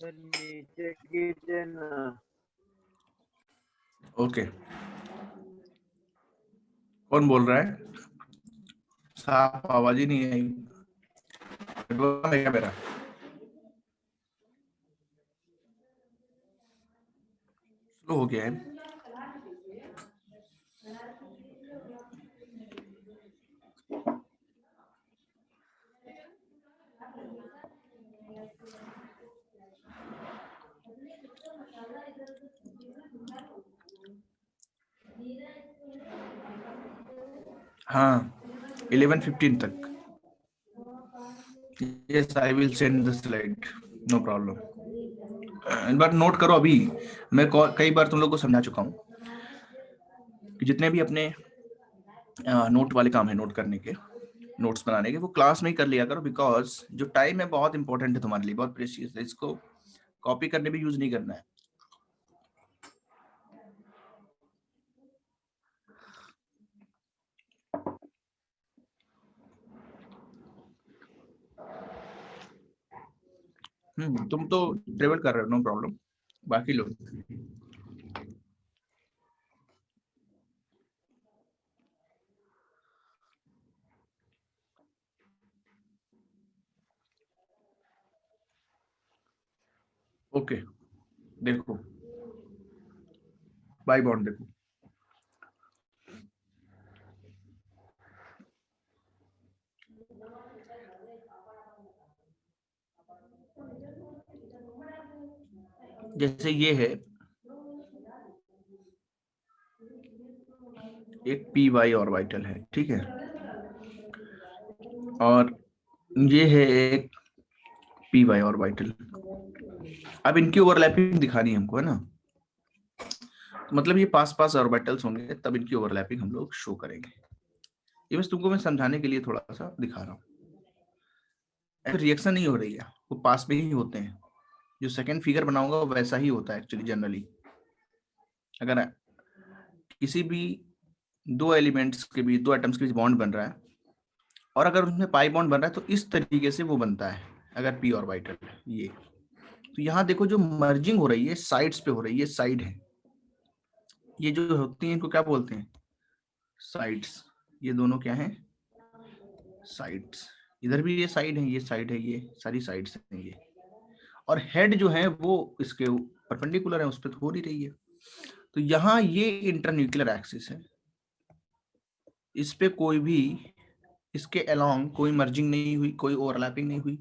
नीचे कीजिए ना। ओके, कौन बोल रहा है? साफ आवाज ही नहीं आई। मेरा स्लो हो गया है। हाँ, 11:15 तक। Yes, I will send the slide. No problem. But note करो, अभी मैं कई बार तुम लोग को समझा चुका हूँ कि जितने भी अपने नोट वाले काम है, नोट करने के, नोट्स बनाने के, वो क्लास में ही कर लिया करो, बिकॉज जो टाइम है बहुत इंपॉर्टेंट है तुम्हारे लिए, बहुत प्रेशियस है। इसको कॉपी करने भी यूज नहीं करना है। तुम तो ट्रेवल कर रहे हो, नो प्रॉब्लम। बाकी लोग ओके। देखो बाई बॉन्ड, देखो जैसे ये है एक पी वाई ऑर्बिटल है, ठीक है, और ये है एक पी वाई ऑर्बिटल। अब इनकी ओवरलैपिंग दिखानी है हमको, है ना? मतलब ये पास पास ऑर्बिटल्स होंगे, तब इनकी ओवरलैपिंग हम लोग शो करेंगे। ये बस तुमको मैं समझाने के लिए थोड़ा सा दिखा रहा हूँ। रिएक्शन नहीं हो रही है, वो पास में ही होते हैं। जो सेकंड फिगर बनाऊंगा वैसा ही होता है एक्चुअली जनरली। अगर किसी भी दो एलिमेंट्स के बीच, दो एटम्स के बीच बॉन्ड बन रहा है, और अगर उसमें पाई बॉन्ड बन रहा है, तो इस तरीके से वो बनता है अगर पी ऑर्बिटल ये। तो यहाँ देखो जो मर्जिंग हो रही है साइड्स पे हो रही है, साइड है, ये जो होती है इनको क्या बोलते हैं? साइड्स। ये दोनों क्या है? साइड्स। इधर भी ये साइड है, ये साइड है, ये सारी साइड्स हैं ये। और हेड जो है वो इसके परपेंडिकुलर है, उस पर तो हो नहीं रही है। तो यहाँ ये इंटरन्यूक्लियर एक्सिस है, इस पे कोई भी, इसके अलोंग कोई मर्जिंग नहीं हुई, कोई ओवरलैपिंग नहीं हुई,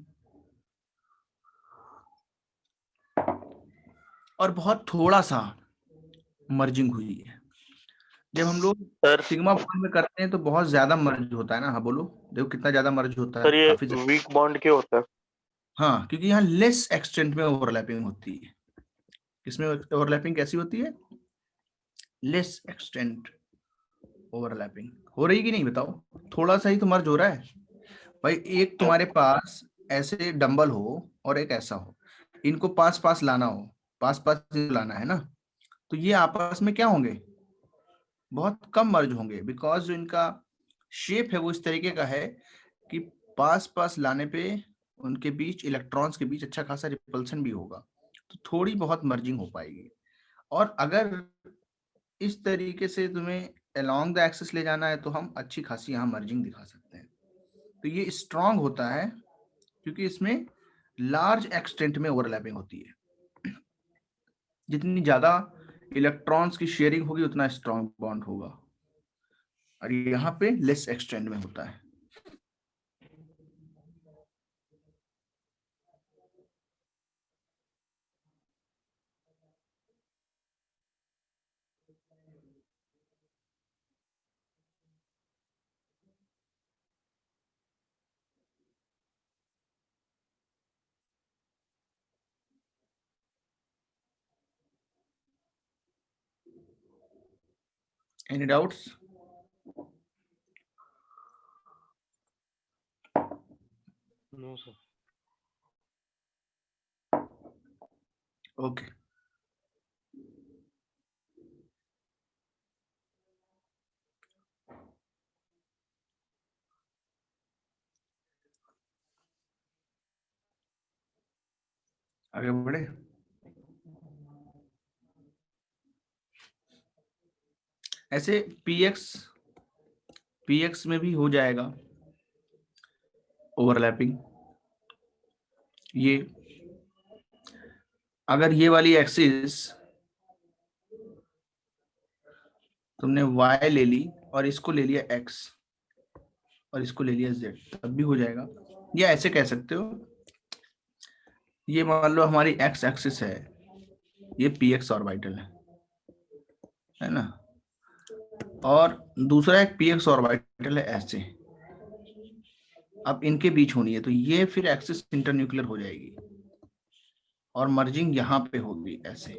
और बहुत थोड़ा सा मर्जिंग हुई है। जब हम लोग सिग्मा बॉन्ड में करते हैं तो बहुत ज्यादा मर्ज होता है ना। हाँ बोलो, देखो कितना ज्यादा मर्ज होता है, काफी ज्यादा। वीक बॉन्ड क्यों होता है? हाँ, क्योंकि यहाँ लेस एक्सटेंट में ओवरलैपिंग होती है। इसमें ओवरलैपिंग कैसी होती है? लेस एक्सटेंट ओवरलैपिंग हो रही कि नहीं बताओ? थोड़ा सा ही तो मर्ज हो रहा है भाई। एक तुम्हारे पास ऐसे डंबल हो और एक ऐसा हो, इनको पास पास लाना हो, पास पास लाना है ना, तो ये आपस में क्या होंगे? बहुत कम मर्ज होंगे, बिकॉज जो इनका शेप है वो इस तरीके का है कि पास पास लाने पे उनके बीच, इलेक्ट्रॉन्स के बीच अच्छा खासा रिपल्सन भी होगा, तो थोड़ी बहुत मर्जिंग हो पाएगी। और अगर इस तरीके से तुम्हें अलोंग द एक्सिस ले जाना है तो हम अच्छी खासी यहाँ मर्जिंग दिखा सकते हैं। तो ये स्ट्रांग होता है क्योंकि इसमें लार्ज एक्सटेंट में ओवरलैपिंग होती है। जितनी ज्यादा इलेक्ट्रॉन्स की शेयरिंग होगी उतना स्ट्रांग बॉन्ड होगा, और यहाँ पे लेस एक्सटेंट में होता है। Any doubts? No sir. Okay, आगे बढ़े। ऐसे पीएक्स में भी हो जाएगा ओवरलैपिंग। ये अगर ये वाली एक्सिस तुमने y ले ली और इसको ले लिया x और इसको ले लिया z, तब भी हो जाएगा। या ऐसे कह सकते हो, ये मान लो हमारी x एक्सिस है, ये px ऑर्बिटल है ना, और दूसरा एक px ऑर्बिटल है ऐसे। अब इनके बीच होनी है तो ये फिर एक्सिस इंटरन्यूक्लियर हो जाएगी और मर्जिंग यहाँ पे होगी ऐसे।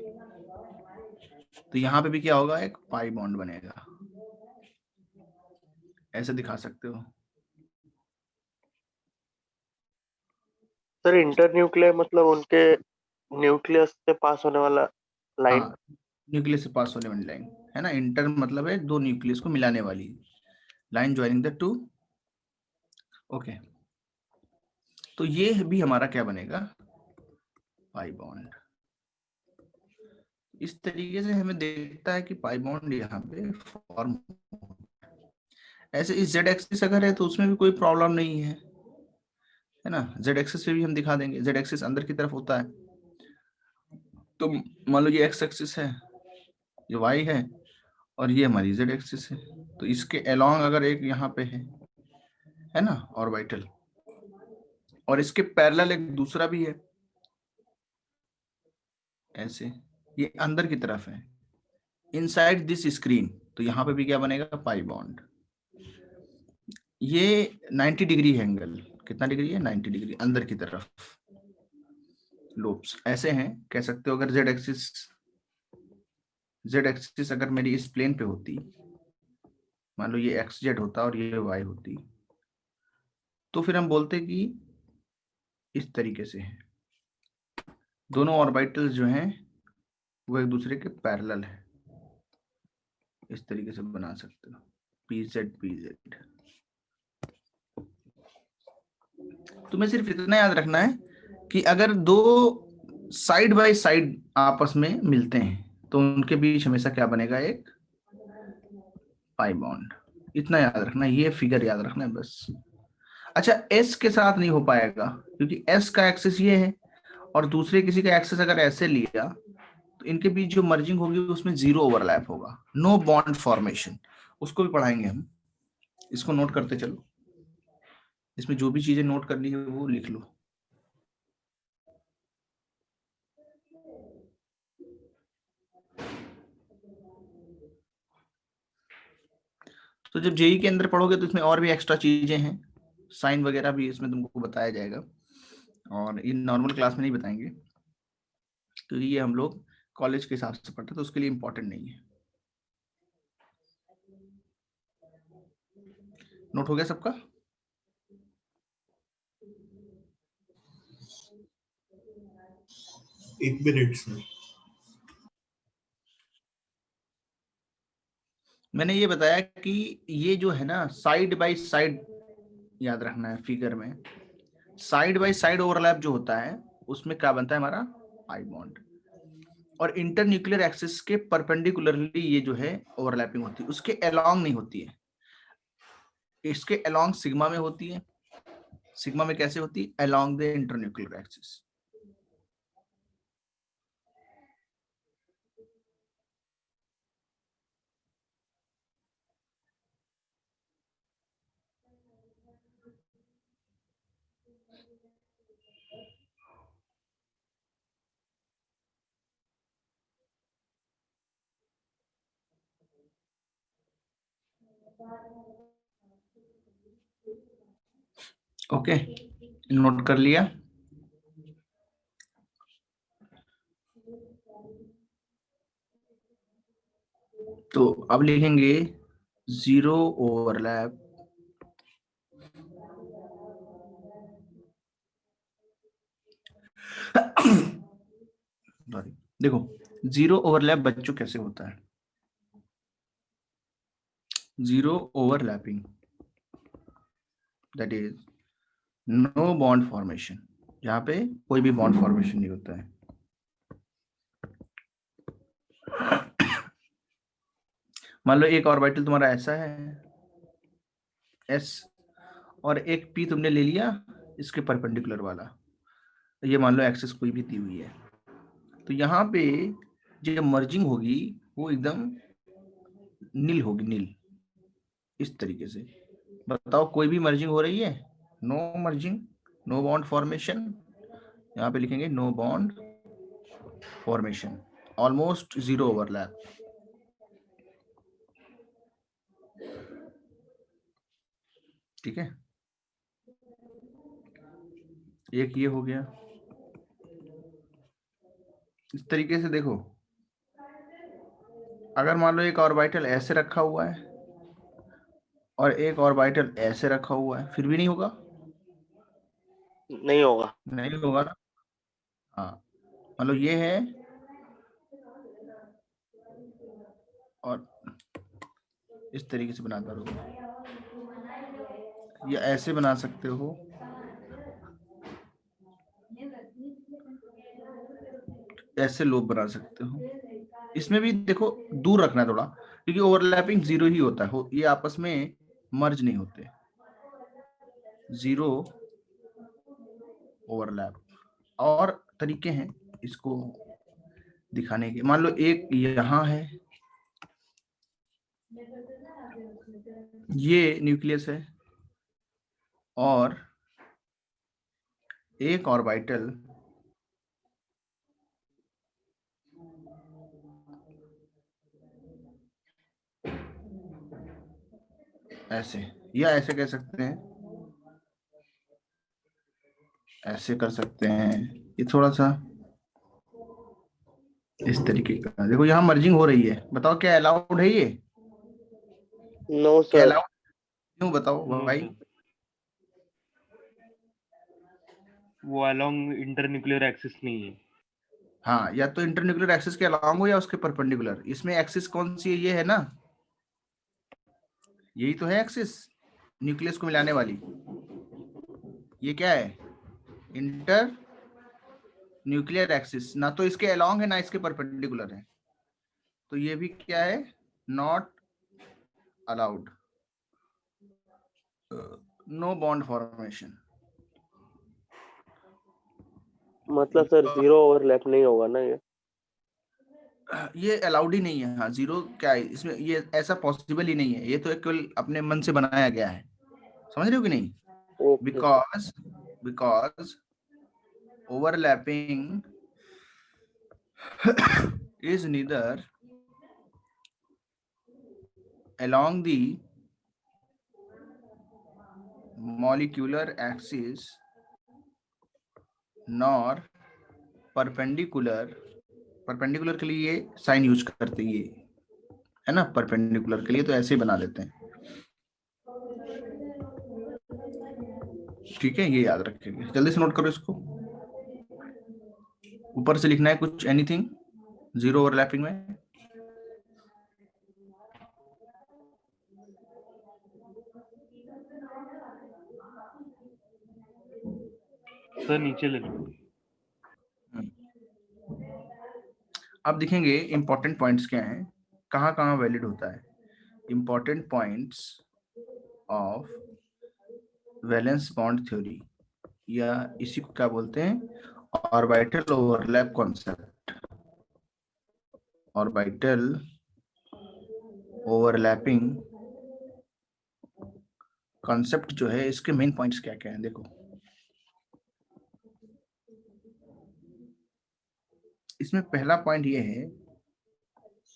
तो यहाँ पे भी क्या होगा, एक पाई बॉन्ड बनेगा, ऐसे दिखा सकते हो। सर इंटरन्यूक्लियर मतलब उनके न्यूक्लियस से पास होने वाला लाइन। हाँ, न्यूक्लियस से पास होने वाली लाइन है ना। इंटर मतलब है दो न्यूक्लियस को मिलाने वाली line, joining the two. Okay, तो ये भी हमारा क्या बनेगा, पाई बॉन्ड। इस तरीके से हमें देखता है कि पाई बॉन्ड यहाँ पे फॉर्म। ऐसे इस जेड एक्सिस अगर है तो उसमें भी कोई प्रॉब्लम नहीं है ना। जेड एक्सिस पे भी हम दिखा देंगे, जेड एक्सिस अंदर की तरफ होता है। तो मान लो ये एक्स एक्सिस है, ये वाई है, और ये हमारी जेड एक्सिस है। तो इसके अलोंग अगर एक यहाँ पे है ना ऑर्बिटल, और इसके पैरेलल एक दूसरा भी है ऐसे, ये अंदर की तरफ है, इनसाइड दिस स्क्रीन, तो यहाँ पे भी क्या बनेगा, पाई बॉन्ड। ये 90 डिग्री है एंगल, कितना डिग्री है, 90 डिग्री अंदर की तरफ। लूप्स ऐसे हैं, कह सकते हो। अगर जेड एक्सिस अगर मेरी इस प्लेन पे होती, मान लो ये एक्स जेड होता और ये वाई होती, तो फिर हम बोलते कि इस तरीके से है, दोनों ऑर्बिटल्स जो हैं वो एक दूसरे के पैरेलल है। इस तरीके से बना सकते हो, पी जेड। तुम्हें सिर्फ इतना याद रखना है कि अगर दो साइड बाय साइड आपस में मिलते हैं तो उनके बीच हमेशा क्या बनेगा, एक पाई बॉन्ड। इतना याद रखना है, ये फिगर याद रखना है बस। अच्छा, एस के साथ नहीं हो पाएगा क्योंकि एस का एक्सिस ये है और दूसरे किसी का एक्सिस अगर ऐसे लिया तो इनके बीच जो मर्जिंग होगी उसमें जीरो ओवरलैप होगा, नो बॉन्ड फॉर्मेशन। उसको भी पढ़ाएंगे हम, इसको नोट करते चलो। इसमें जो भी चीजें नोट करनी है वो लिख लो। तो जब जेई के अंदर पढ़ोगे तो इसमें और भी एक्स्ट्रा चीजें हैं, साइन वगैरह भी इसमें तुमको बताया जाएगा, और ये नॉर्मल क्लास में नहीं बताएंगे क्योंकि ये हम लोग कॉलेज के हिसाब से पढ़ते, तो उसके लिए इंपॉर्टेंट नहीं है। नोट हो गया सबका? एक मिनट सर। मैंने ये बताया कि ये जो है ना साइड बाय साइड, याद रखना है फिगर में, साइड बाय साइड ओवरलैप जो होता है उसमें क्या बनता है हमारा, पाई बॉन्ड। और इंटरन्यूक्लियर एक्सिस के परपेंडिकुलरली ये जो है ओवरलैपिंग होती है, उसके अलोंग नहीं होती है। इसके अलोंग सिग्मा में होती है। सिग्मा में कैसे होती है, along the internuclear axis. Okay, note कर लिया। तो अब लिखेंगे जीरो ओवरलैप सॉरी, देखो जीरो ओवरलैप बच्चों कैसे होता है? Zero overlapping that is no bond formation, जहां पे कोई भी बॉन्ड फॉर्मेशन नहीं होता है। मान लो एक ऑर्बिटल तुम्हारा ऐसा है एस, और एक पी तुमने ले लिया इसके परपेंडिकुलर वाला, ये मान लो एक्सिस कोई भी दी हुई है, तो यहाँ पे जो मर्जिंग होगी वो एकदम नील होगी, नील, इस तरीके से। बताओ कोई भी मर्जिंग हो रही है? No merging, no bond formation, यहाँ पे लिखेंगे no bond formation, almost zero overlap. ठीक है, एक ये हो गया। इस तरीके से देखो, अगर मान लो एक ऑर्बिटल ऐसे रखा हुआ है और एक ऑर्बिटल ऐसे रखा हुआ है, फिर भी नहीं होगा? नहीं होगा। नहीं होगा ना। हाँ, मतलब ये है और इस तरीके से बनाता रहो, या ऐसे बना सकते हो, ऐसे लोब बना सकते हो। इसमें भी देखो दूर रखना है थोड़ा, क्योंकि ओवरलैपिंग जीरो ही होता है, ये आपस में मर्ज नहीं होते। जीरो ओवरलैप और तरीके हैं इसको दिखाने के। मान लो एक यहां है, ये न्यूक्लियस है, और एक ऑर्बिटल ऐसे, या ऐसे कह सकते हैं, ऐसे कर सकते हैं। ये थोड़ा सा इस तरीके का, देखो यहाँ मर्जिंग हो रही है, बताओ क्या अलाउड है ये? नो क्या सर। अलाउड? क्यों बताओ नो भाई? सर, वो अलोंग इंटरन्यूक्लियर एक्सिस नहीं है। हाँ, या तो इंटरन्यूक्लियर एक्सिस के अलोंग हो या उसके परपेंडिकुलर। इसमें एक्सिस कौन सी है? ये है ना, यही तो है एक्सिस न्यूक्लियस को मिलाने वाली। ये क्या है? इंटर न्यूक्लियर एक्सिस, ना तो इसके अलोंग है ना इसके परपेंडिकुलर है, तो ये भी क्या है? Not allowed, no bond formation. मतलब सर जीरो ओवरलैप नहीं होगा ना ये अलाउड ही नहीं है। हाँ, जीरो क्या है इसमें, ये ऐसा पॉसिबल ही नहीं है, ये तो केवल अपने मन से बनाया गया है। समझ रहे हो कि नहीं? Okay sir. Because overlapping is neither along the molecular axis nor perpendicular। Perpendicular के लिए साइन यूज करते हैं, ये है ना, परपेंडिकुलर के लिए तो ऐसे ही बना लेते हैं। ठीक है, ये याद रखेंगे, जल्दी से नोट करो इसको। ऊपर से लिखना है कुछ, एनीथिंग जीरो ओवरलैपिंग में। सर नीचे ले लो। अब दिखेंगे इंपॉर्टेंट पॉइंट्स क्या हैं, कहाँ कहाँ वैलिड होता है। Important points of valence bond theory, या इसी को क्या बोलते हैं? Orbital overlap concept. Orbital overlapping concept जो है, इसके मेन पॉइंट्स क्या क्या हैं देखो। इसमें पहला पॉइंट ये है,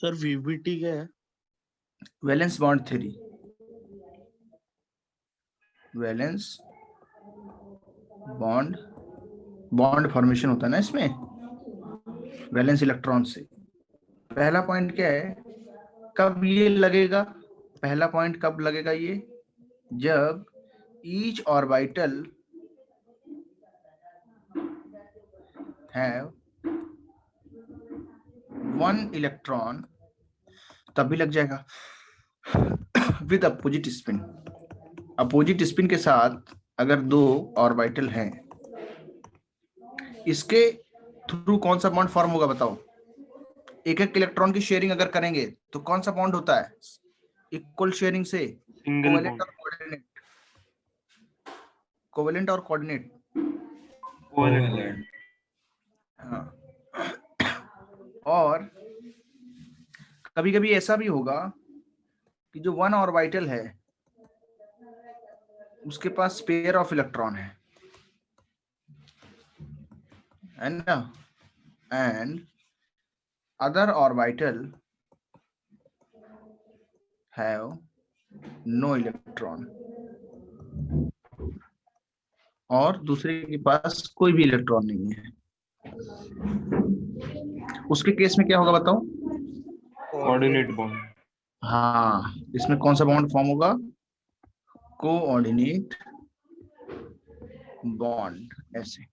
सर वीबीटी क्या है? Valence bond theory. Valence bond, bond formation होता है ना इसमें वैलेंस इलेक्ट्रॉन से। पहला पॉइंट क्या है, कब ये लगेगा? पहला पॉइंट कब लगेगा ये? जब ईच ऑर्बिटल हैव 1 इलेक्ट्रॉन तब भी लग जाएगा with opposite spin. Opposite spin के साथ अगर 2 ऑर्बिटल हैं, इसके थ्रू कौन सा बॉन्ड फॉर्म होगा बताओ? एक एक इलेक्ट्रॉन की शेयरिंग अगर करेंगे तो कौन सा बॉन्ड होता है इक्वल शेयरिंग से? Single covalent bond. और कोऑर्डिनेट। कोवेलेंट और कोऑर्डिनेट। कोवेलेंट। हाँ। और कभी कभी ऐसा भी होगा कि जो 1 ऑर्बिटल है उसके पास पेयर ऑफ इलेक्ट्रॉन है ना, and other orbital have no electron, और दूसरे के पास कोई भी इलेक्ट्रॉन नहीं है। उसके केस में क्या होगा बताओ? Coordinate bond. हाँ, इसमें कौन सा बॉन्ड फॉर्म होगा? Coordinate bond. ऐसे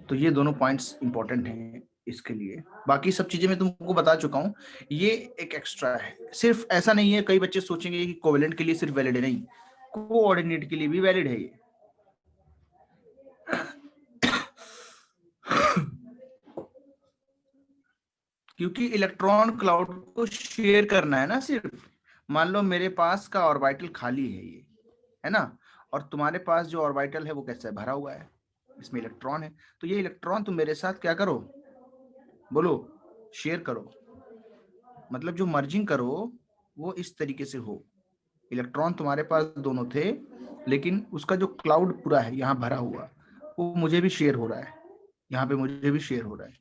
तो ये दोनों पॉइंट्स इंपॉर्टेंट हैं इसके लिए। बाकी सब चीजें मैं तुमको बता चुका हूँ, ये एक एक्स्ट्रा है। सिर्फ ऐसा नहीं है, कई बच्चे सोचेंगे कि कोवेलेंट के लिए सिर्फ वैलिड है, नहीं, कोऑर्डिनेट के लिए भी वैलिड है ये। क्योंकि इलेक्ट्रॉन क्लाउड को शेयर करना है ना सिर्फ। मान लो मेरे पास का ऑर्बिटल खाली है, ये है ना, और तुम्हारे पास जो ऑर्बिटल है वो कैसा है? भरा हुआ है, इसमें इलेक्ट्रॉन है। तो ये इलेक्ट्रॉन तुम मेरे साथ क्या करो? बोलो, शेयर करो। मतलब जो मर्जिंग करो वो इस तरीके से हो। इलेक्ट्रॉन तुम्हारे पास दोनों थे, लेकिन उसका जो क्लाउड पूरा है यहाँ भरा हुआ, वो मुझे भी शेयर हो रहा है, यहाँ पे मुझे भी शेयर हो रहा है,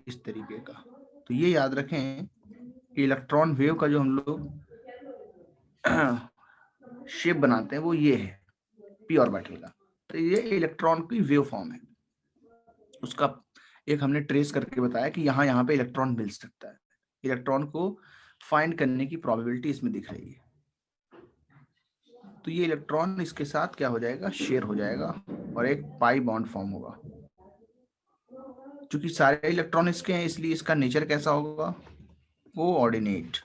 इस तरीके का। तो ये याद रखें कि इलेक्ट्रॉन वेव का जो हम लोग शेप बनाते हैं वो ये है पी ऑर्बिटल का। तो ये इलेक्ट्रॉन की वेव फॉर्म है, उसका एक हमने ट्रेस करके बताया कि यहाँ पे इलेक्ट्रॉन मिल सकता है। इलेक्ट्रॉन को फाइंड करने की प्रोबेबिलिटी इसमें दिख रही है। तो ये इलेक्ट्रॉन इसके साथ क्या हो जाएगा? शेयर हो जाएगा, और एक पाई बॉन्ड फॉर्म होगा। क्योंकि सारे इलेक्ट्रॉन इसके हैं, इसलिए इसका नेचर कैसा होगा? कोऑर्डिनेट।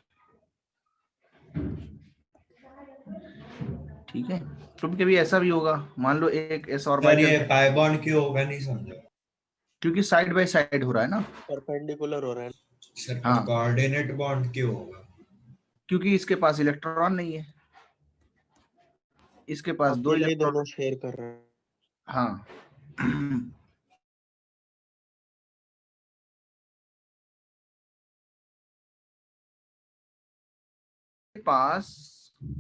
ठीक है। कभी कभी ऐसा भी होगा, मान लो एक एस ऑर्बिटल, ये पाई बॉन्ड क्यों होगा नहीं समझा। क्योंकि साइड बाय साइड हो रहा है ना, परपेंडिकुलर हो रहा है। सर हाँ। कोऑर्डिनेट बॉन्ड क्यों होगा? क्योंकि इसके पास इलेक्ट्रॉन नहीं है, इसके पास 2 अकेले इलेक्ट्रॉन। दोनों शेयर कर रहे हैं। हाँ। पास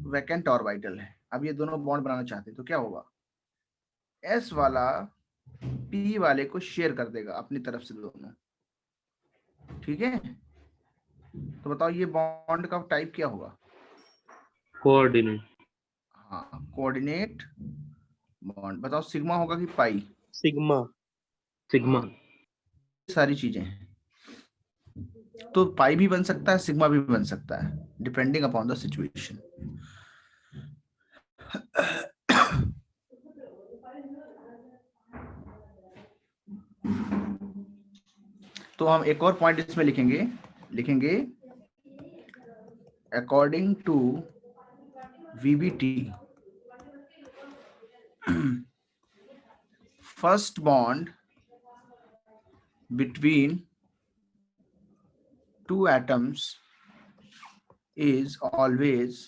वैकेंट ऑर्बिटल है, अब ये दोनों बॉन्ड बनाना चाहते हैं, तो क्या होगा? एस वाला पी वाले को शेयर कर देगा अपनी तरफ से दोनों। ठीक है, तो बताओ ये बॉन्ड का टाइप क्या होगा? कोऑर्डिनेट। हाँ, कोऑर्डिनेट बॉन्ड। बताओ सिग्मा होगा कि पाई? सिग्मा। सिग्मा। सारी चीजें हैं, तो पाई भी बन सकता है, सिग्मा भी बन सकता है, डिपेंडिंग अपॉन द सिचुएशन। तो हम एक और पॉइंट इसमें लिखेंगे according to VBT, first bond between 2 atoms is always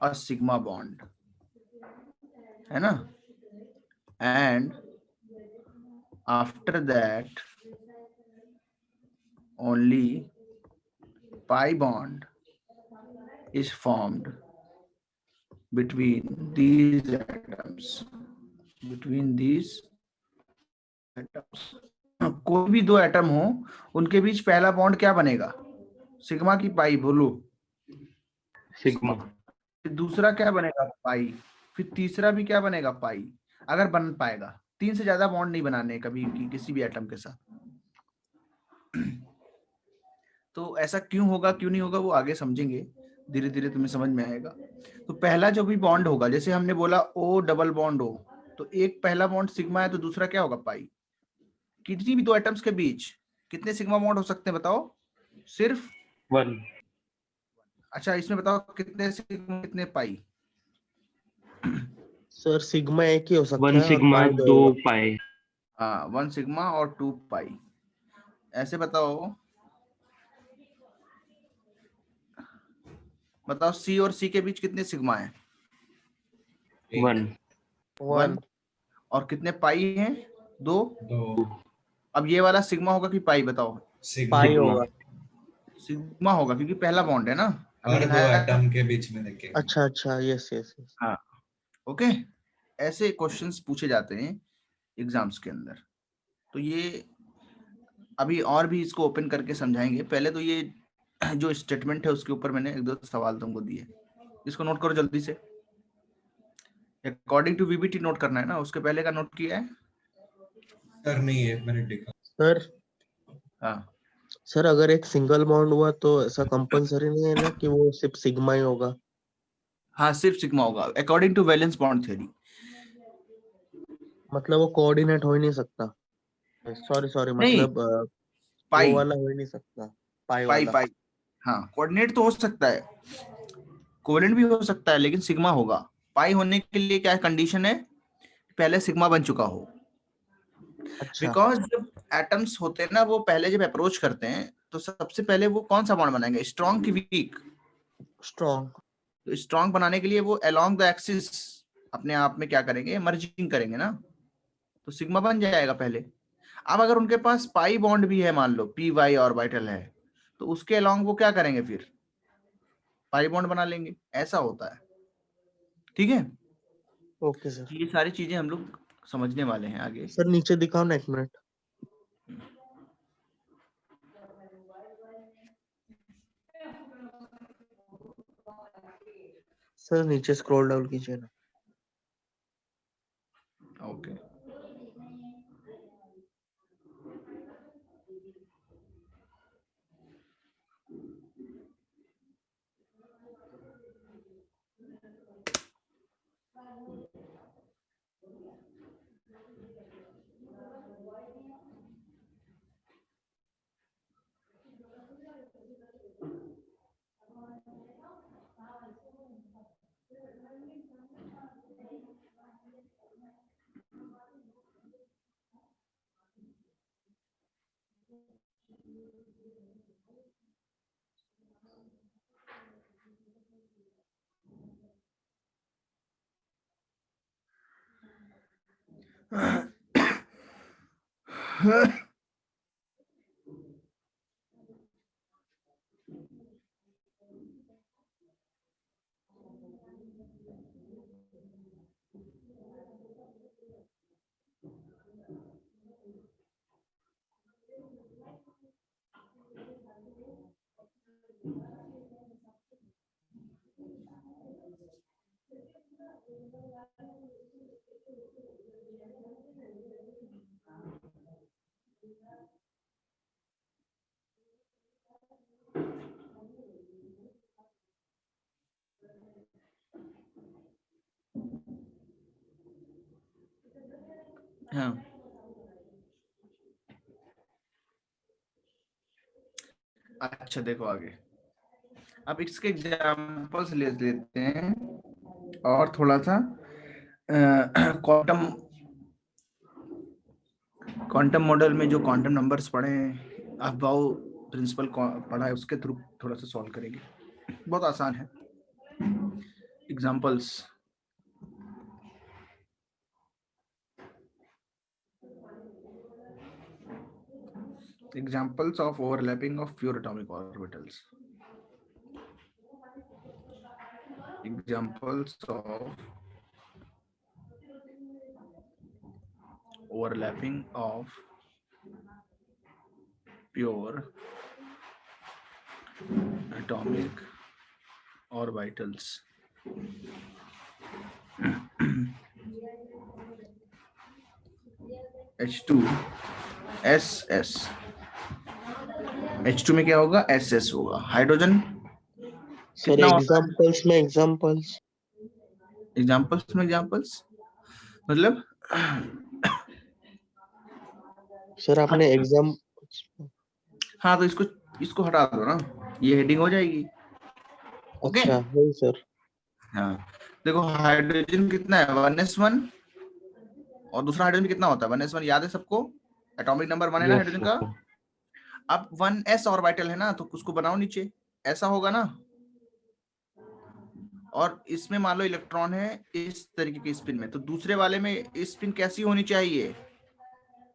a sigma bond, है ना, and after that only pi bond is formed between these atoms, कोई भी 2 एटम हो उनके बीच पहला बॉन्ड क्या बनेगा? सिग्मा की पाई? बोलो। सिग्मा। फिर दूसरा क्या बनेगा? पाई। फिर तीसरा भी क्या बनेगा? पाई, अगर बन पाएगा। 3 से ज्यादा बॉन्ड नहीं बनाने कभी किसी भी एटम के साथ। तो ऐसा क्यों होगा, क्यों नहीं होगा, वो आगे समझेंगे, धीरे धीरे तुम्हें समझ में आएगा। तो पहला जो भी बॉन्ड होगा, जैसे हमने बोला O डबल बॉन्ड हो, तो एक पहला बॉन्ड सिग्मा है, तो दूसरा क्या होगा? पाई। किसी भी 2 एटम्स के बीच कितने सिग्मा बॉन्ड हो सकते हैं बताओ? सिर्फ 1 अच्छा, इसमें बताओ कितने सिग्मा कितने पाई? सर सिग्मा एक ही हो सकता 1 है और सिग्मा पाई 2 होगा। पाई। हाँ, 1 सिग्मा और 2 पाई। ऐसे बताओ सी और सी के बीच कितने सिग्मा है? 1 1। और कितने पाई हैं? 2। 2 अब ये वाला सिग्मा होगा कि पाई बताओ? Sigma pi sigma. होगा। सिग्मा होगा क्योंकि पहला बॉन्ड है ना, अभी और 2 दिखाया। एटम के बीच में देखेंगे। अच्छा अच्छा, यस यस यस। हाँ, ओके। ऐसे क्वेश्चंस पूछे जाते हैं एग्जाम्स के अंदर। तो ये अभी और भी इसको ओपन करके समझाएंगे। पहले तो ये जो स्टेटमेंट है उसके ऊपर मैंने एक दो सवाल तुमको दिए, इसको नोट करो जल्दी से। अकॉर्डिंग टू वीबीटी नोट करना है ना, उसके पहले का नोट किया है? सर नहीं है, मैंने देखा। सर हाँ, सर अगर एक सिंगल बॉन्ड हुआ तो ऐसा कंपलसरी नहीं है ना कि वो सिर्फ सिग्मा ही होगा? हाँ, सिर्फ सिग्मा होगा according to valence bond theory. मतलब वो कोऑर्डिनेट हो ही नहीं सकता। सॉरी सॉरी, नहीं, मतलब वो पाई वाला हो ही नहीं सकता, पाई पाई वाला। पाई। हाँ, कोऑर्डिनेट तो हो सकता है, कोवेलेंट भी हो सकता है, लेकिन सिग्मा होगा। पाई होने के लिए क्या कंडीशन है? पहले सिग्मा बन चुका हो। अच्छा बिकॉज जब एटम्स होते हैं ना, वो पहले जब अप्रोच करते हैं तो सबसे पहले वो कौन सा बॉन्ड बनाएंगे, स्ट्रॉन्ग की वीक? स्ट्रॉन्ग। तो स्ट्रॉन्ग बनाने के लिए वो अलोंग द एक्सिस अपने आप में क्या करेंगे, मर्जिंग करेंगे ना, तो सिग्मा बन जाएगा पहले। अब अगर उनके पास पाई बॉन्ड भी है, मान लो पी वाई ऑर्बिटल है, तो उसके अलोंग वो क्या करेंगे, फिर पाई बॉन्ड बना लेंगे। ऐसा होता है, ठीक है। Okay sir. ये सारी चीजें हम लोग समझने वाले हैं आगे। सर नीचे दिखाओ ना, एक मिनट। सर नीचे स्क्रॉल डाउन कीजिए ना। ओके, हाँ, अच्छा देखो आगे। अब इसके एग्जांपल्स ले लेते हैं और थोड़ा सा क्वांटम क्वांटम मॉडल में जो क्वांटम नंबर्स पढ़े हैं, अफबाउ प्रिंसिपल पढ़ा है, उसके थ्रू थोड़ा सा सॉल्व करेंगे। बहुत आसान है। Examples, examples of overlapping of pure atomic orbitals. Examples of overlapping of pure atomic orbitals. H2 SS, H2 में क्या होगा, SS होगा। हाइड्रोजन सर कितना होता है? एग्जांपल्स में एग्जांपल्स। एग्जांपल्स में एग्जांपल्स मतलब सर आपने एग्जाम हाँ तो इसको हटा दो ना, ये हेडिंग हो जाएगी। ओके अच्छा है सर। हाँ देखो हाइड्रोजन कितना है 1s1 और दूसरा हाइड्रोजन कितना होता है 1s1, याद है सबको? एटॉमिक नंबर 1 है ना यस हाइड्रोजन का। अब 1s ऑर्बिटल है ना, तो उसको बनाओ नीचे, ऐसा होगा ना। और इसमें मान लो इलेक्ट्रॉन है इस तरीके के स्पिन में, तो दूसरे वाले में स्पिन कैसी होनी चाहिए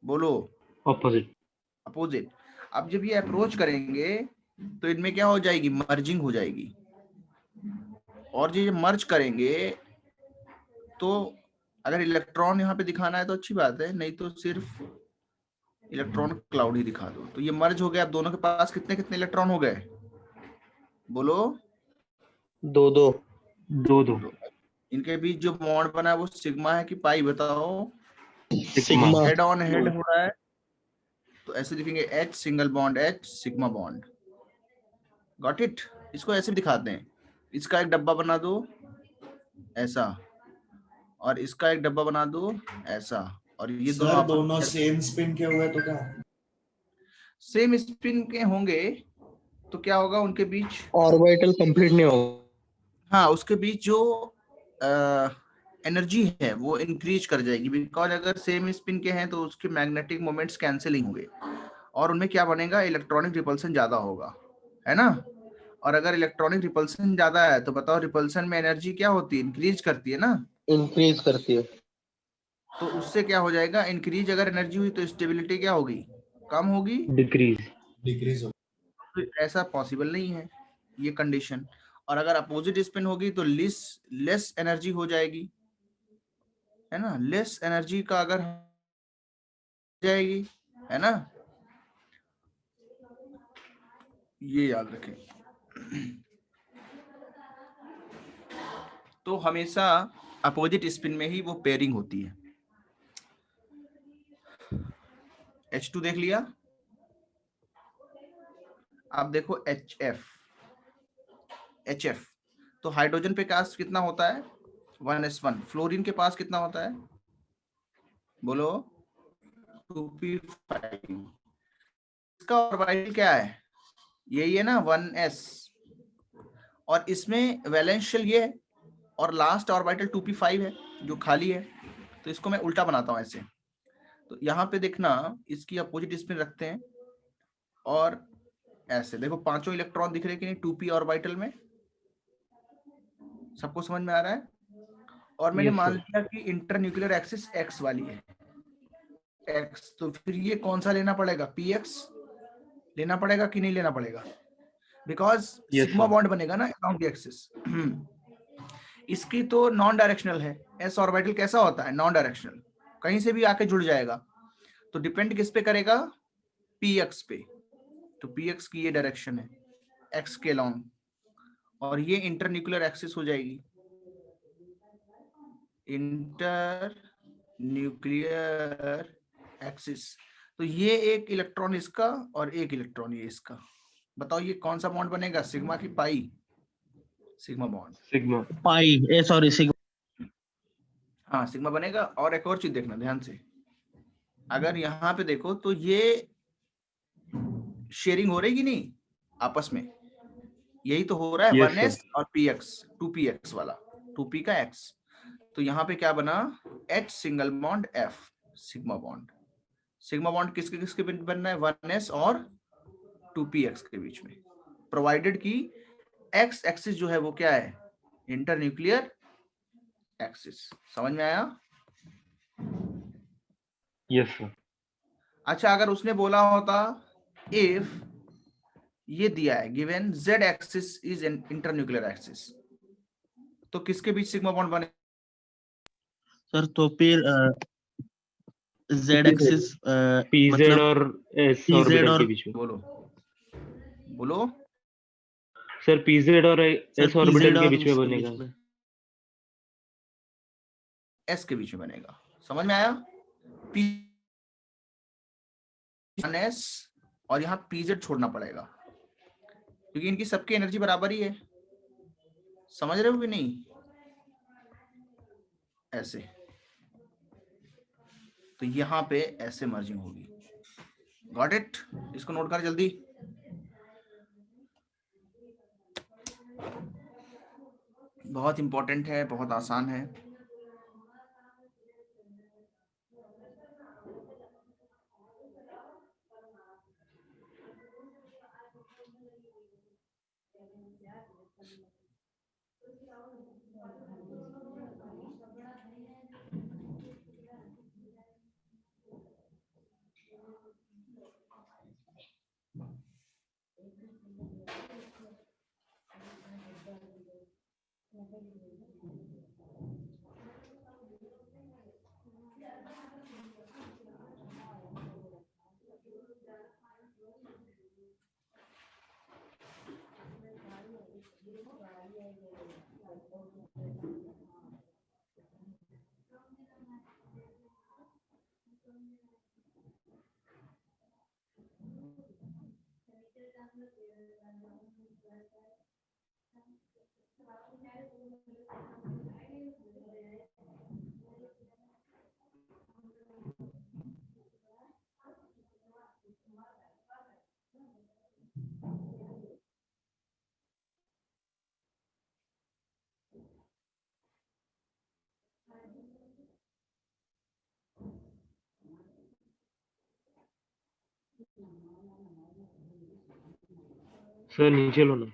बोलो? ऑपोजिट। अपोजिट। अब जब ये अप्रोच करेंगे तो इनमें क्या हो जाएगी, मर्जिंग हो जाएगी। और ये मर्ज करेंगे तो अगर इलेक्ट्रॉन यहाँ पे दिखाना है तो अच्छी बात है, नहीं तो सिर्फ इलेक्ट्रॉन क्लाउड ही दिखा दो। तो ये मर्ज हो गया, अब दोनों के पास कितने कितने इलेक्ट्रॉन हो गए बोलो? 2-2। 2-2। तो इनके बीच जो बॉन्ड बना है वो सिग्मा है कि पाई बताओ? सिग्मा। हेड ऑन हेड हो रहा है, तो ऐसे दिखेंगे H single bond H sigma bond. Got it? इसको ऐसे भी दिखाते हैं, इसका एक डब्बा बना दो ऐसा, और इसका एक डब्बा बना दो ऐसा, और ये दोनों सर आपस दोनों में सेम स्पिन के हुए तो क्या? सेम स्पिन के होंगे तो क्या होगा उनके बीच? ऑर्बिटल कंप्लीट नहीं होगा। हाँ उसके बीच जो एनर्जी है वो इंक्रीज कर जाएगी, बिकॉज अगर सेम स्पिन के हैं तो उसके मैग्नेटिक मोमेंट्स कैंसिलिंग होंगे और उनमें क्या बनेगा, इलेक्ट्रॉनिक रिपल्सन ज्यादा होगा, है ना? और अगर इलेक्ट्रॉनिक रिपल्सन ज्यादा है तो बताओ रिपल्सन में एनर्जी क्या होती है, इंक्रीज करती है ना। इंक्रीज करती है। तो उससे क्या हो जाएगा, इंक्रीज अगर एनर्जी हुई तो स्टेबिलिटी क्या होगी, कम होगी। डिक्रीज। डिक्रीज हो। तो ऐसा पॉसिबल नहीं है ये कंडीशन। और अगर अपोजिट स्पिन होगी तो लेस एनर्जी हो जाएगी, है ना? लेस एनर्जी का अगर जाएगी, है ना? ये याद रखें। तो हमेशा अपोजिट स्पिन में ही वो पेयरिंग होती है। H2 देख लिया, अब देखो HF। तो हाइड्रोजन पे पास कितना होता है 1s1, फ्लोरीन के पास कितना होता है बोलो 2p5। इसका ऑर्बिटल क्या है, यही है ना 1s, और इसमें वैलेंस शेल ये है और लास्ट ऑर्बिटल 2p5 है जो खाली है। तो इसको मैं उल्टा बनाता हूं ऐसे, तो यहाँ पे देखना इसकी अपोजिट स्पिन रखते हैं और ऐसे देखो पांचों इलेक्ट्रॉन दिख रहे कि नहीं 2p ऑर्बिटल में, सबको समझ में आ रहा है? और मैंने Yes, मान sir. लिया कि इंटरन्यूक्लियर एक्सिस x वाली है x, तो फिर ये कौन सा लेना पड़ेगा, px लेना पड़ेगा कि नहीं लेना पड़ेगा, because Yes, sigma sir. Bond बनेगा ना अराउंड द एक्सिस। इसकी तो नॉन डायरेक्शनल है, s ऑर्बिटल कैसा होता है, नॉन डायरेक्शनल, कहीं से भी आके जुड़ जाएगा। तो डिपेंड किस पे करेगा, px पे। तो px की ये डायरेक्शन है x के लॉन्ग, और ये इंटरन्यूक्लियर एक्सिस हो जाएगी, इंटर न्यूक्लियर एक्सिस। तो ये एक इलेक्ट्रॉन इसका और एक इलेक्ट्रॉन ये इसका, बताओ ये कौन सा बॉन्ड बनेगा, सिग्मा की pi? Sigma bond. Sigma. Pi sorry sigma. हाँ सिग्मा बनेगा। और एक और चीज देखना ध्यान से, अगर यहाँ पे देखो तो ये शेयरिंग हो रही कि नहीं आपस में, यही तो हो रहा है Yes, 1s sir. और px 2px वाला 2p का x। तो यहाँ पे क्या बना, H single bond F sigma bond. Sigma bond किसके किसके बीच बनना है, 1s और 2px के बीच में, प्रोवाइडेड की x एक्सिस जो है वो क्या है, इंटरन्यूक्लियर एक्सिस। समझ में आया? Yes, sir. अच्छा अगर उसने बोला होता इफ ये दिया है given z axis is internuclear axis, तो किसके बीच सिग्मा बॉन्ड बने? सर तो फिर जेड एक्सिस PZ मतलब और S PZ ऑर्बिटल और के बीच में। बोलो बोलो सर PZ और सर S PZ ऑर्बिटल के और बीच में उसके बनेगा। बीच में। S के बीच में बनेगा। समझ में आया? P S और यहाँ PZ छोड़ना पड़ेगा क्योंकि इनकी सबकी एनर्जी बराबर ही है। समझ रहे हो कि नहीं? ऐसे, तो यहाँ पे ऐसे मर्जिंग होगी। Got it? इसको नोट कर जल्दी। बहुत इंपॉर्टेंट है, बहुत आसान है। सर नीचे लो ना।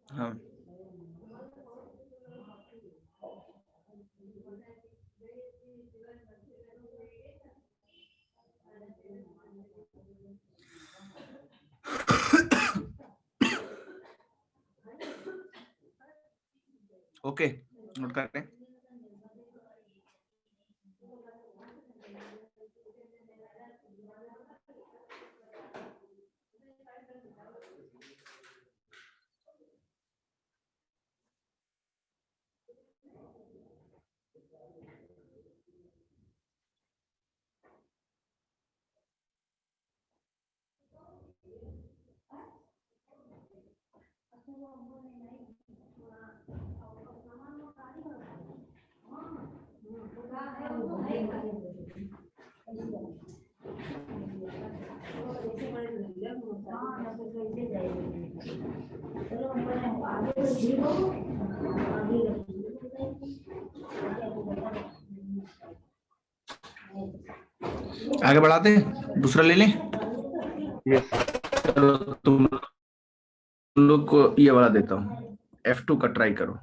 हाँ, ओके, नोट करते हैं। आगे बढ़ाते हैं, दूसरा ले लें। यस। चलो तुम लोग को ये वाला देता हूँ, F2 का ट्राई करो।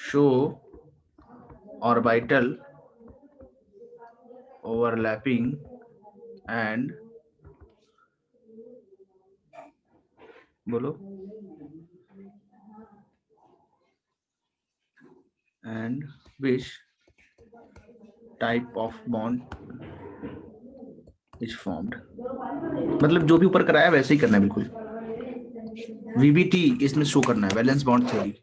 शो ऑर्बिटल ओवरलैपिंग एंड बोलो and which type of bond is formed. मतलब जो भी ऊपर कराया वैसे ही करना है बिल्कुल। VBT इसमें शो करना है, valence bond theory.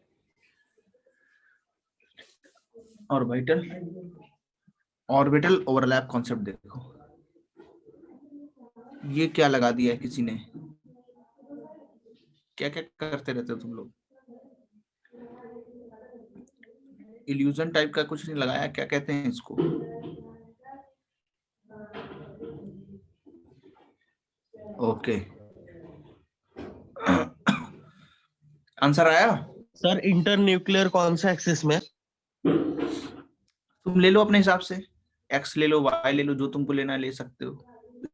Orbital overlap concept देखो, ये क्या लगा दिया है किसी ने, क्या क्या करते रहते हो तुम लोग। इल्यूजन टाइप का कुछ नहीं लगाया, क्या कहते हैं इसको। ओके, आंसर आया। सर इंटर न्यूक्लियर कौन सा एक्सिस में? तुम ले लो अपने हिसाब से, एक्स ले लो, वाई ले लो, जो तुमको लेना है ले सकते हो।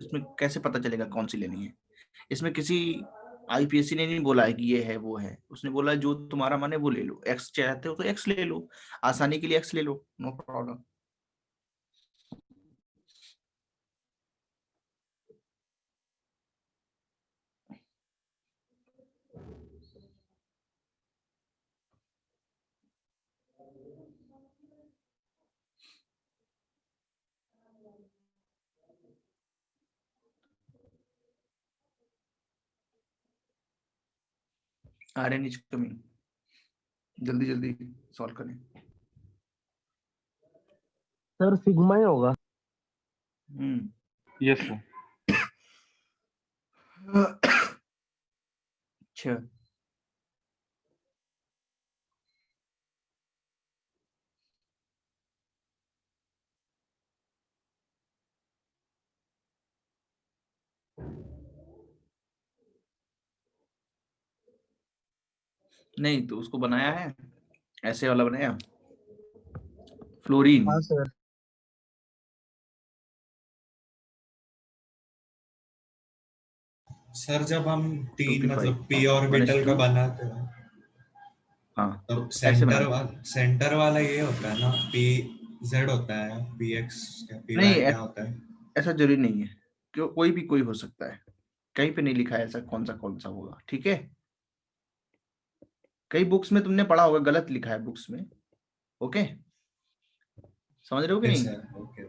इसमें कैसे पता चलेगा कौन सी लेनी है। इसमें किसी IPSC ने नहीं बोला है कि ये है वो है, उसने बोला जो तुम्हारा मन है वो ले लो। एक्स चाहते हो तो एक्स ले लो, आसानी के लिए एक्स ले लो, no problem. RN is coming, जल्दी जल्दी सॉल्व करें। सर सिग्मा ही होगा। Yes sir. अच्छा, नहीं तो उसको बनाया है, ऐसे वाला बनाया, फ्लोरीन। हाँ सर। सर जब हम तीन 2p5 मतलब p 1s2 ऑर्बिटल का बनाते हैं हाँ तो तो ऐसे बनाते हैं। सेंटर वाला ये होता है ना, p z होता है, px या py नहीं क्या होता है? ऐसा जरूरी नहीं है, क्यों, कोई भी कोई हो सकता है, कहीं पे नहीं लिखा है ऐसा कौन सा होगा, ठीक है। कई बुक्स में तुमने पढ़ा होगा, गलत लिखा है बुक्स में, ओके, समझ रहे हो कि ओके नहीं। Sir, okay.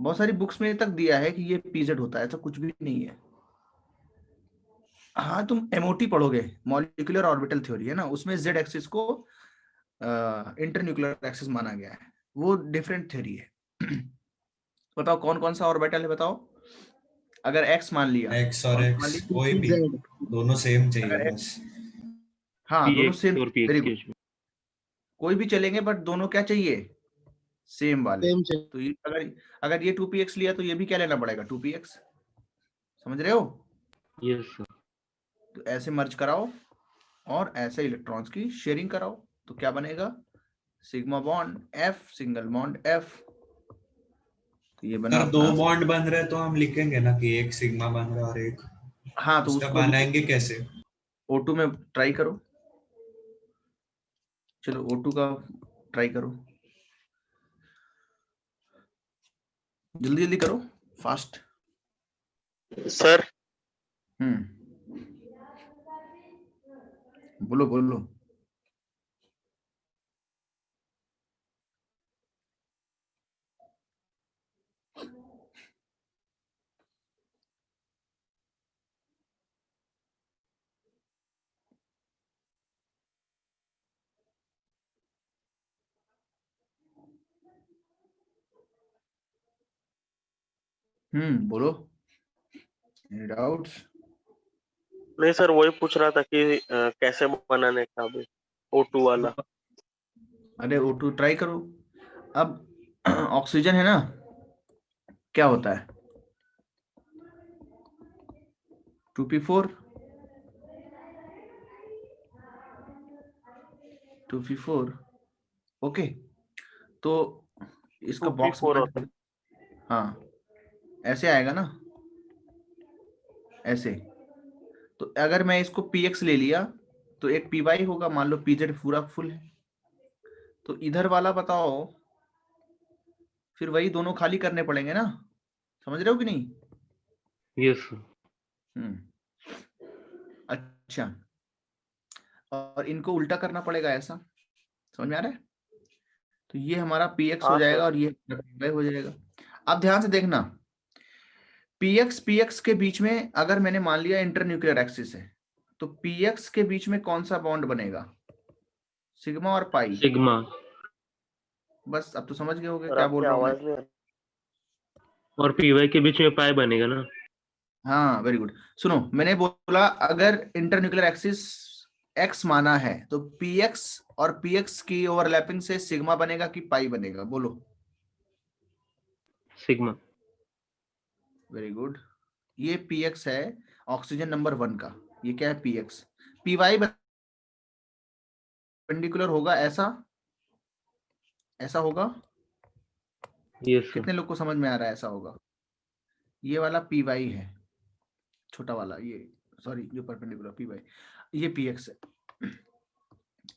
बहुत सारी बुक्स में तक दिया है कि ये पीजेड होता है, ऐसा कुछ भी नहीं है। हाँ तुम एमओटी पढ़ोगे, मॉलिक्यूलर ऑर्बिटल थ्योरी है ना, उसमें जेड एक्सिस को इंटरन्यूक्लियर एक्सिस माना गया है, वो डिफरेंट थ्योरी है। बताओ कौन कौन सा ऑर्बिटल है, बताओ। अगर एक्स मान लिया, x और कौन सा मान x लिया, कोई भी, Z। दोनों सेम चाहिए अगर बस। हाँ दोनों सेम, px और वेरी px के गुड, बीच में। कोई भी चलेंगे बट दोनों क्या चाहिए, सेम वाले। सेम तो ये अगर अगर ये 2px लिया तो ये भी क्या लेना पड़ेगा, 2px, समझ रहे हो। Yes sir. तो ऐसे मर्ज कराओ और ऐसे इलेक्ट्रॉन्स की शेयरिंग कराओ, तो क्या बनेगा, sigma bond F, single bond F. तो ये बना सर दो अपना, बॉन्ड बन रहे तो हम लिखेंगे ना कि एक सिग्मा बन रहा है और एक, हाँ तो उसका उसको अभी बनाएंगे कैसे? O2 में ट्राई करो, चलो O2 का ट्राई करो, जल्दी जल्दी करो, फास्ट। सर। बोलो बोलो। बोलो, डाउट्स। नहीं सर, वही पूछ रहा था कि कैसे बनाने का अभी O2 वाला। अरे O2 ट्राई करो। अब ऑक्सीजन है ना, क्या होता है, 2p4, 2p4, ओके। तो इसका बॉक्स 2p4 होता है। हाँ ऐसे आएगा ना, ऐसे। तो अगर मैं इसको px ले लिया तो एक py होगा, मान लो pz पूरा फुल है, तो इधर वाला बताओ, फिर वही दोनों खाली करने पड़ेंगे ना, समझ रहे हो कि नहीं। Yes sir. अच्छा, और इनको उल्टा करना पड़ेगा ऐसा, समझ में आ रहा है। तो ये हमारा px हो हाँ जाएगा सर। और ये py हो जाएगा। अब ध्यान से देखना, px के बीच में अगर मैंने मान लिया इंटरन्यूक्लियर एक्सिस है, तो px के बीच में कौन सा बॉन्ड बनेगा, सिग्मा और पाई। सिग्मा। बस अब तो समझ गए होगे सर क्या आपकी बोल रहा हूँ मैं। आवाज नहीं आ रही। और py के बीच में पाई बनेगा ना। हाँ वेरी गुड। सुनो, मैंने बोला अगर इंटरन्यूक्लियर एक्सिस x माना है तो px और px की ओवरलैपिंग से सिग्मा बनेगा कि पाई बनेगा, बोलो। सिग्मा। वेरी गुड, ये px है ऑक्सीजन नंबर 1 का, ये क्या है px। py परपेंडिकुलर होगा ऐसा, ऐसा होगा, यस सर। कितने लोग को समझ में आ रहा है ऐसा होगा। ये वाला py है, छोटा वाला ये, सॉरी जो परपेंडिकुलर py, ये px है।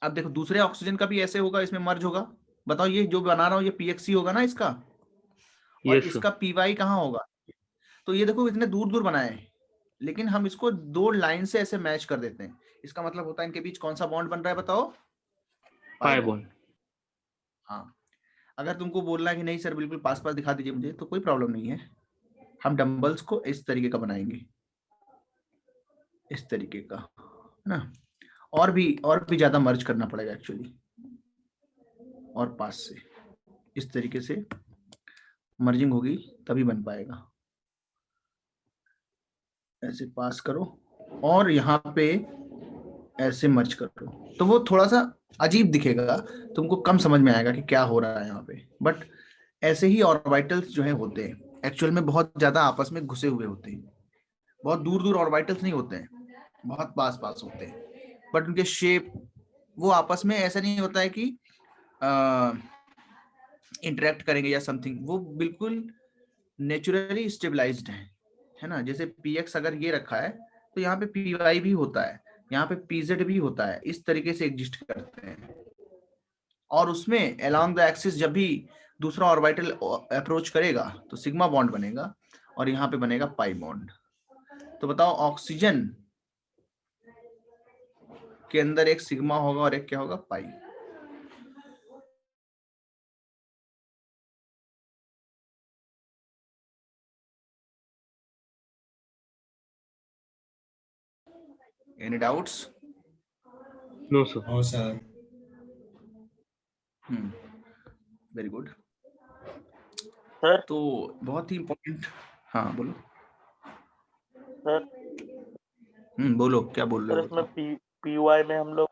अब देखो दूसरे ऑक्सीजन का भी ऐसे होगा, इसमें मर्ज होगा, बताओ ये जो बना रहा हूं ये pxc होगा ना इसका, और यस सर। इसका py कहाँ होगा। तो ये देखो इतने दूर दूर बनाए हैं, लेकिन हम इसको दो लाइन से ऐसे मैच कर देते हैं, इसका मतलब होता है इनके बीच कौन सा बॉन्ड बन रहा है, बताओ, पाई पाई बॉन्ड। बॉन्ड। हाँ, अगर तुमको बोलना है कि नहीं सर बिल्कुल पास पास दिखा दीजिए मुझे, तो कोई प्रॉब्लम नहीं है, हम डंबल्स को इस तरीके का बनाएंगे, इस तरीके का, है ना। और भी ज्यादा मर्ज करना पड़ेगा एक्चुअली, और पास से इस तरीके से मर्जिंग होगी तभी बन पाएगा। ऐसे पास करो और यहाँ पे ऐसे मर्ज करो, तो वो थोड़ा सा अजीब दिखेगा, तुमको कम समझ में आएगा कि क्या हो रहा है यहाँ पे, बट ऐसे ही ऑर्बिटल्स जो है होते हैं, एक्चुअल में बहुत ज्यादा आपस में घुसे हुए होते हैं, बहुत दूर दूर ऑर्बिटल्स नहीं होते हैं, बहुत पास पास होते हैं, बट उनके शेप वो आपस में ऐसा नहीं होता है कि इंटरेक्ट करेंगे या समथिंग, वो बिल्कुल नेचुरली स्टेबलाइज्ड है ना। जैसे px अगर ये रखा है तो यहाँ पे py भी होता है, यहाँ पे pz भी होता है, इस तरीके से एग्जिस्ट करते हैं। और उसमें अलोंग द एक्सिस जब भी दूसरा ऑर्बिटल अप्रोच करेगा तो सिग्मा बॉन्ड बनेगा और यहाँ पे बनेगा पाई बॉन्ड। तो बताओ ऑक्सीजन के अंदर एक सिग्मा होगा और एक क्या होगा, pi. Any doubts? No sir. No sir. Very good sir. तो बहुत ही इंपॉर्टेंट, हाँ बोलो सर बोलो क्या बोल सर रहे हो इसमें बताओ। पीवाई में हम लोग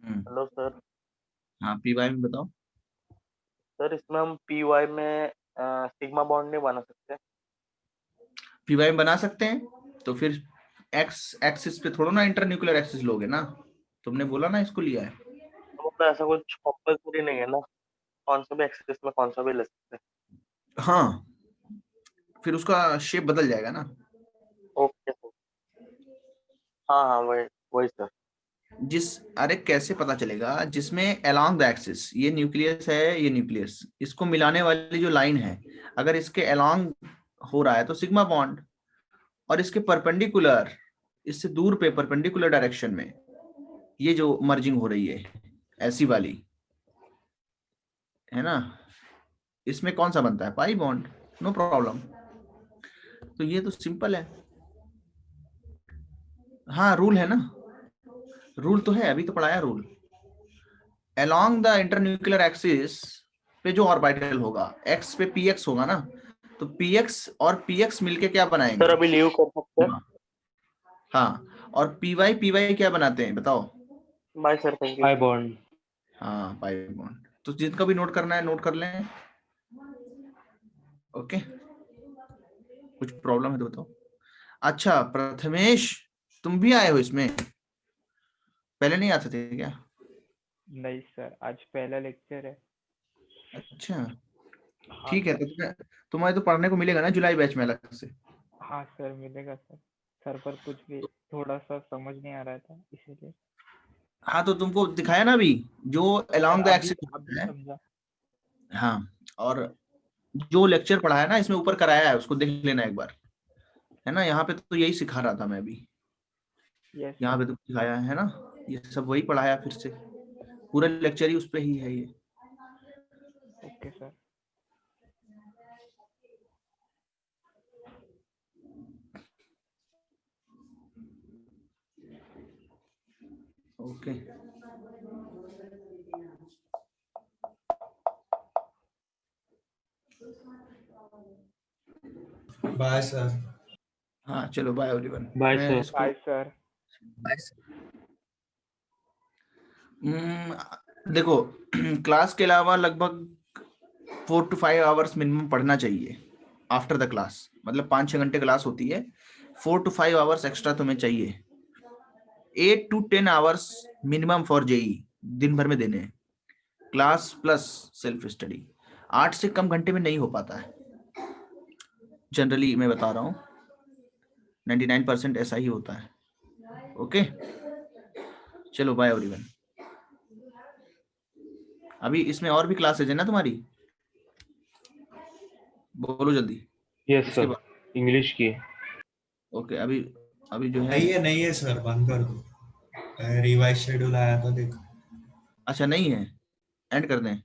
हम्म, हेलो सर। हाँ पीवाई में बताओ। सर इसमें हम पीवाई में सिग्मा बॉन्ड नहीं बना सकते? पीवाई में बना सकते हैं, तो फिर एक्स एक्सिस पे थोड़ा ना इंटरन्यूक्लियर एक्सिस लोगे ना, तुमने बोला ना इसको लिया है। तो मतलब ऐसा कुछ कंपल्सरी नहीं है ना, कौन सा भी एक्सिस में कौन सा भी ले सकते हैं? हाँ फिर उसका शेप बदल जाएगा ना। Okay sir. हाँ हाँ वही वही सर। अरे कैसे पता चलेगा, जिसमें अलोंग द एक्सिस, ये न्यूक्लियस है, ये न्यूक्लियस, इसको मिलाने वाली जो लाइन है अगर इसके अलोंग हो रहा है तो सिग्मा बॉन्ड, और इसके परपेंडिकुलर, इससे दूर पे परपेंडिकुलर डायरेक्शन में ये जो मर्जिंग हो रही है ऐसी वाली, है ना, इसमें कौन सा बनता है, पाई बॉन्ड, नो प्रॉब्लम। तो ये तो सिंपल है। हाँ रूल है ना, रूल तो है, अभी तो पढ़ाया rule. Along the internuclear axis पे जो ऑर्बिटल होगा, एक्स पे px होगा ना, तो px और px मिलके क्या बनाएंगे, सर अभी लीव कर सकते हैं? हाँ, और py क्या बनाते हैं बताओ? Bye sir, thank you. Pi bond. हाँ पाई बॉन्ड। तो जिनका भी नोट करना है नोट कर लें। ओके, कुछ प्रॉब्लम है तो बताओ। अच्छा प्रथमेश, तुम भी आए हो इसमें, पहले नहीं आते थे क्या? नहीं सर, आज पहला लेक्चर है। अच्छा हाँ ठीक है, सर। तो तुम्हें तो पढ़ने को मिलेगा ना जुलाई बैच में अलग से। हाँ सर मिलेगा सर। सर पर कुछ भी थोड़ा सा समझ नहीं आ रहा था इसीलिए। हाँ तो तुमको दिखाया ना अभी, जो अलोंग द अभी एक्सिस है। समझा। हाँ, और जो लेक्चर पढ़ा है ना इसमें ऊपर कराया है, उसको देख लेना एक बार, है ना। यहाँ पे तो यही सिखा रहा था मैं अभी, यस यहाँ सर। पे तो सिखाया है ना, ये सब वही पढ़ाया फिर से, पूरा लेक्चर ही उस पे ही है ये। Okay sir. Okay bye sir. हाँ चलो बाय एवरीवन। बाय मैं सर। इसको बाय सर। देखो क्लास के अलावा लगभग 4 to 5 आवर्स मिनिमम पढ़ना चाहिए आफ्टर द क्लास, मतलब 5-6 घंटे क्लास होती है, 4 to 5 आवर्स एक्स्ट्रा तुम्हें चाहिए। 8 to 10 hours minimum for JEE दिन भर में देने, क्लास प्लस सेल्फ स्टडी। 8 से कम घंटे में नहीं हो पाता है जनरली, मैं बता रहा हूँ 99% ऐसा ही होता है। ओके चलो बाय एवरीवन। अभी इसमें और भी क्लासेज है ना तुम्हारी, बोलो जल्दी। यस इसके सर, बाद इंग्लिश की। ओके, अभी अभी जो है, नहीं है सर, बंद कर दो। रिवाइज शेड्यूल आया था देखो। अच्छा नहीं है, एंड कर दें।